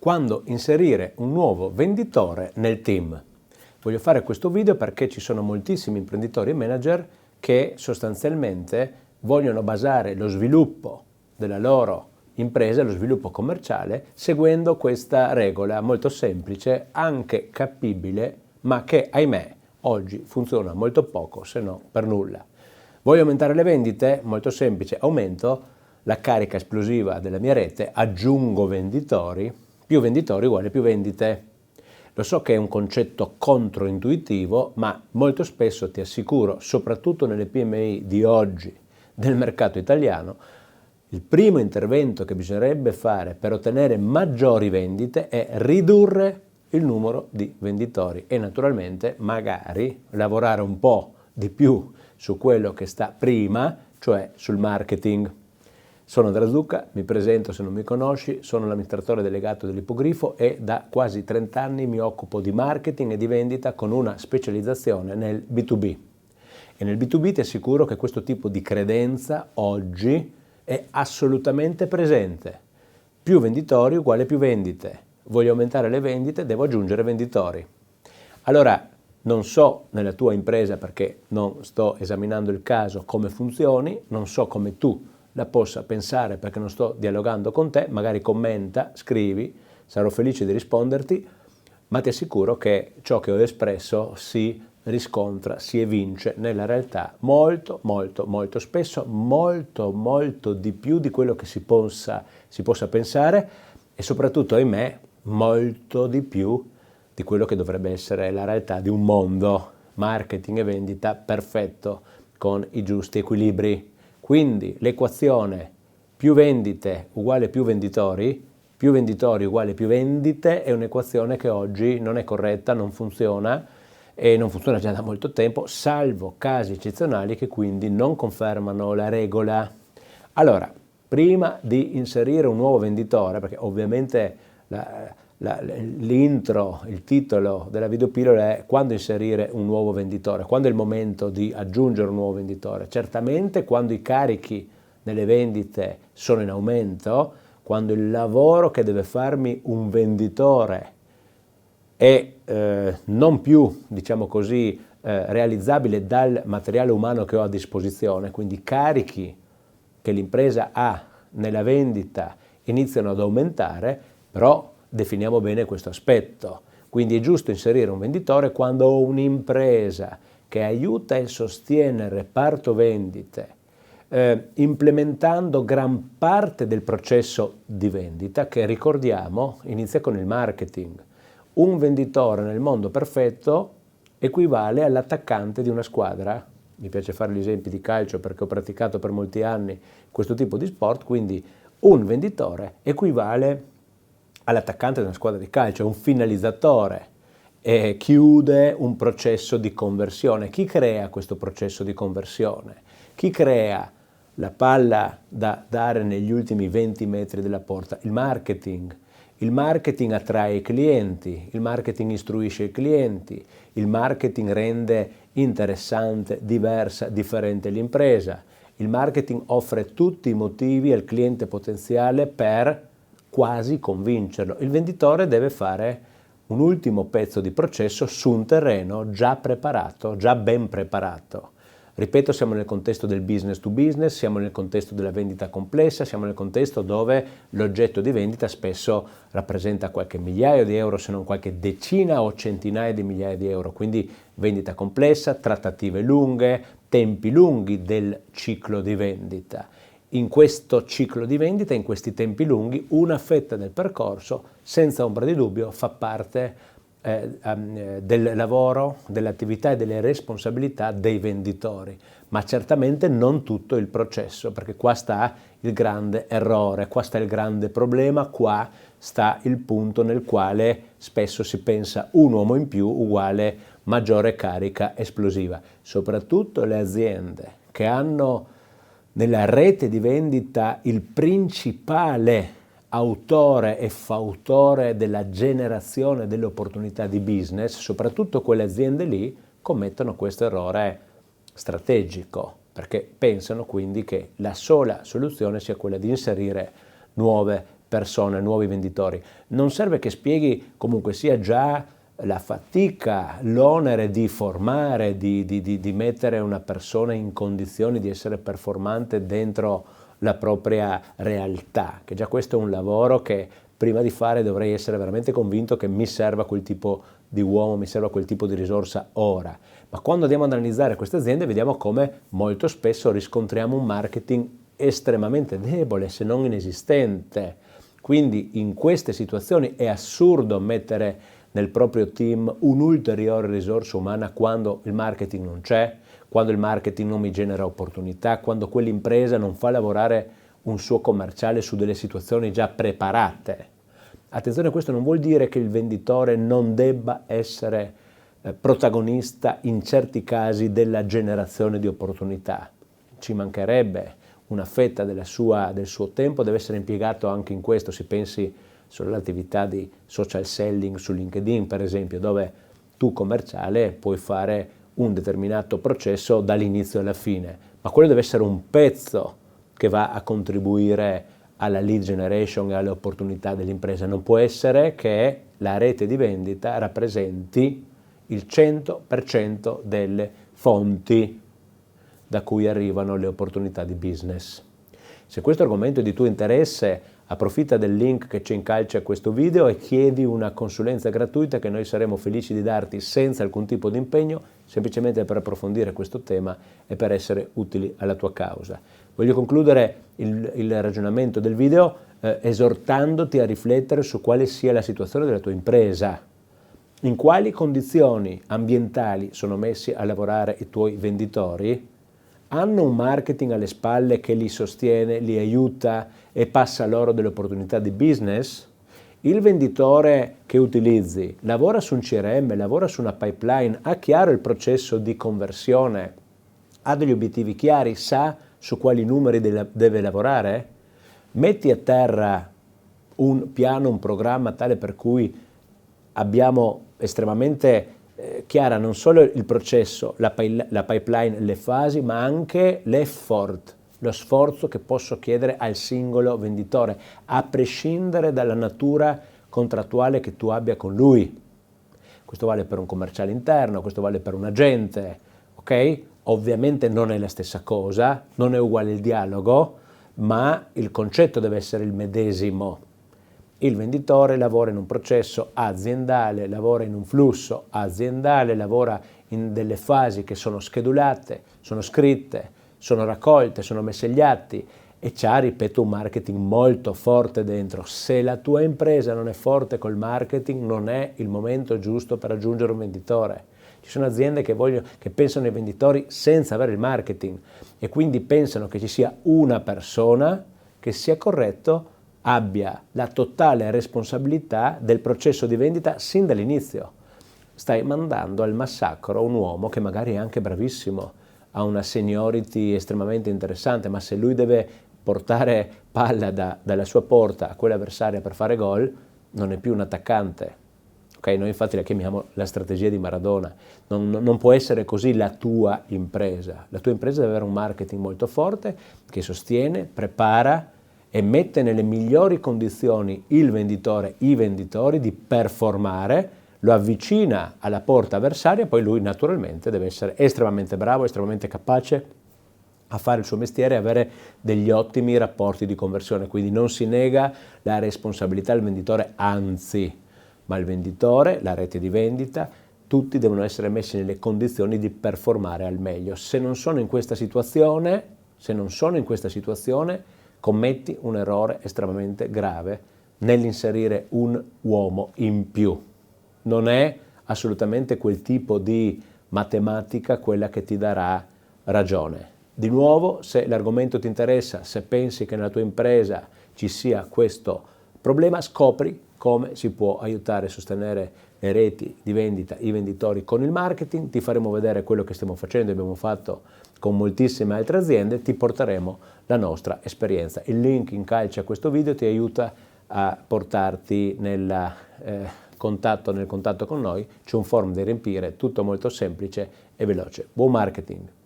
quando inserire un nuovo venditore nel team. Voglio fare questo video perché ci sono moltissimi imprenditori e manager che sostanzialmente vogliono basare lo sviluppo della loro impresa, lo sviluppo commerciale, seguendo questa regola molto semplice, anche capibile, ma che, ahimè, oggi funziona molto poco, se no per nulla. Voglio aumentare le vendite? Molto semplice, aumento la carica esplosiva della mia rete, aggiungo venditori, più venditori uguale più vendite. Lo so che è un concetto controintuitivo, ma molto spesso ti assicuro, soprattutto nelle PMI di oggi del mercato italiano, il primo intervento che bisognerebbe fare per ottenere maggiori vendite è ridurre il numero di venditori e naturalmente magari lavorare un po' di più su quello che sta prima, cioè sul marketing. Sono Andrea Zucca, mi presento se non mi conosci, sono l'amministratore delegato dell'Ippogrifo e da quasi 30 anni mi occupo di marketing e di vendita con una specializzazione nel B2B. E nel B2B ti assicuro che questo tipo di credenza oggi è assolutamente presente. Più venditori uguale più vendite. Voglio aumentare le vendite, devo aggiungere venditori. Allora, non so nella tua impresa, perché non sto esaminando il caso, come funzioni, non so come tu la possa pensare perché non sto dialogando con te, magari commenta, scrivi, sarò felice di risponderti, ma ti assicuro che ciò che ho espresso si riscontra, si evince nella realtà molto spesso, molto di più di quello che si possa pensare e soprattutto, ahimè, molto di più di quello che dovrebbe essere la realtà di un mondo marketing e vendita perfetto con i giusti equilibri. Quindi l'equazione più vendite uguale più venditori uguale più vendite è un'equazione che oggi non è corretta, non funziona e non funziona già da molto tempo, salvo casi eccezionali che quindi non confermano la regola. Allora, prima di inserire un nuovo venditore, perché ovviamente l'intro, il titolo della videopillola è quando inserire un nuovo venditore, quando è il momento di aggiungere un nuovo venditore. Certamente quando i carichi nelle vendite sono in aumento, quando il lavoro che deve farmi un venditore è non più, diciamo così, realizzabile dal materiale umano che ho a disposizione, quindi i carichi che l'impresa ha nella vendita iniziano ad aumentare, però definiamo bene questo aspetto. Quindi è giusto inserire un venditore quando ho un'impresa che aiuta e sostiene il reparto vendite, implementando gran parte del processo di vendita che, ricordiamo, inizia con il marketing. Un venditore nel mondo perfetto equivale all'attaccante di una squadra. Mi piace fare gli esempi di calcio perché ho praticato per molti anni questo tipo di sport, quindi un venditore equivale all'attaccante di una squadra di calcio, un finalizzatore, chiude un processo di conversione. Chi crea questo processo di conversione? Chi crea la palla da dare negli ultimi 20 metri della porta? Il marketing. Il marketing attrae i clienti, il marketing istruisce i clienti, il marketing rende interessante, diversa, differente l'impresa. Il marketing offre tutti i motivi al cliente potenziale per quasi convincerlo. Il venditore deve fare un ultimo pezzo di processo su un terreno già preparato, già ben preparato. Ripeto, siamo nel contesto del business to business, siamo nel contesto della vendita complessa, siamo nel contesto dove l'oggetto di vendita spesso rappresenta qualche migliaio di euro, se non qualche decina o centinaia di migliaia di euro. Quindi vendita complessa, trattative lunghe, tempi lunghi del ciclo di vendita. In questo ciclo di vendita, in questi tempi lunghi, una fetta del percorso, senza ombra di dubbio, fa parte del lavoro, dell'attività e delle responsabilità dei venditori, ma certamente non tutto il processo, perché qua sta il grande errore, qua sta il grande problema, qua sta il punto nel quale spesso si pensa un uomo in più uguale maggiore carica esplosiva. Soprattutto le aziende che hanno nella rete di vendita il principale autore e fautore della generazione delle opportunità di business, soprattutto quelle aziende lì, commettono questo errore strategico, perché pensano quindi che la sola soluzione sia quella di inserire nuove persone, nuovi venditori. Non serve che spieghi comunque sia già la fatica, l'onere di formare, di mettere una persona in condizioni di essere performante dentro la propria realtà, che già questo è un lavoro che prima di fare dovrei essere veramente convinto che mi serva quel tipo di uomo, mi serva quel tipo di risorsa ora. Ma quando andiamo ad analizzare queste aziende vediamo come molto spesso riscontriamo un marketing estremamente debole, se non inesistente. Quindi in queste situazioni è assurdo mettere nel proprio team un'ulteriore risorsa umana quando il marketing non c'è, quando il marketing non mi genera opportunità, quando quell'impresa non fa lavorare un suo commerciale su delle situazioni già preparate. Attenzione, questo non vuol dire che il venditore non debba essere protagonista in certi casi della generazione di opportunità. Ci mancherebbe, una fetta del suo tempo deve essere impiegato anche in questo. Si pensi sull'attività di social selling su LinkedIn, per esempio, dove tu commerciale puoi fare un determinato processo dall'inizio alla fine, ma quello deve essere un pezzo che va a contribuire alla lead generation e alle opportunità dell'impresa. Non può essere che la rete di vendita rappresenti il 100% delle fonti da cui arrivano le opportunità di business. Se questo argomento è di tuo interesse, approfitta del link che c'è in calce a questo video e chiedi una consulenza gratuita che noi saremo felici di darti senza alcun tipo di impegno, semplicemente per approfondire questo tema e per essere utili alla tua causa. Voglio concludere il ragionamento del video esortandoti a riflettere su quale sia la situazione della tua impresa, in quali condizioni ambientali sono messi a lavorare i tuoi venditori, hanno un marketing alle spalle che li sostiene, li aiuta e passa loro delle opportunità di business? Il venditore che utilizzi lavora su un CRM, lavora su una pipeline, ha chiaro il processo di conversione, ha degli obiettivi chiari, sa su quali numeri deve lavorare? Metti a terra un piano, un programma tale per cui abbiamo estremamente chiara non solo il processo, la pipeline, le fasi, ma anche l'effort, lo sforzo che posso chiedere al singolo venditore, a prescindere dalla natura contrattuale che tu abbia con lui. Questo vale per un commerciale interno, questo vale per un agente, ok? Ovviamente non è la stessa cosa, non è uguale il dialogo, ma il concetto deve essere il medesimo. Il venditore lavora in un processo aziendale, lavora in un flusso aziendale, lavora in delle fasi che sono schedulate, sono scritte, sono raccolte, sono messe agli atti e c'ha, ripeto, un marketing molto forte dentro. Se la tua impresa non è forte col marketing, non è il momento giusto per raggiungere un venditore. Ci sono aziende che pensano ai venditori senza avere il marketing e quindi pensano che ci sia una persona che sia corretto, abbia la totale responsabilità del processo di vendita sin dall'inizio. Stai mandando al massacro un uomo che magari è anche bravissimo, ha una seniority estremamente interessante, ma se lui deve portare palla dalla sua porta a quella avversaria per fare gol, non è più un attaccante. Okay? Noi infatti la chiamiamo la strategia di Maradona. Non può essere così la tua impresa. La tua impresa deve avere un marketing molto forte che sostiene, prepara e mette nelle migliori condizioni il venditore, i venditori di performare, lo avvicina alla porta avversaria, poi lui naturalmente deve essere estremamente bravo, estremamente capace a fare il suo mestiere e avere degli ottimi rapporti di conversione. Quindi non si nega la responsabilità al venditore, anzi, ma il venditore, la rete di vendita, tutti devono essere messi nelle condizioni di performare al meglio. Se non sono in questa situazione, commetti un errore estremamente grave nell'inserire un uomo in più. Non è assolutamente quel tipo di matematica quella che ti darà ragione. Di nuovo, se l'argomento ti interessa, se pensi che nella tua impresa ci sia questo problema, scopri come si può aiutare e sostenere le reti di vendita, i venditori con il marketing. Ti faremo vedere quello che stiamo facendo e abbiamo fatto con moltissime altre aziende, ti porteremo la nostra esperienza. Il link in calce a questo video ti aiuta a portarti nel contatto con noi, c'è un form da riempire, tutto molto semplice e veloce. Buon marketing!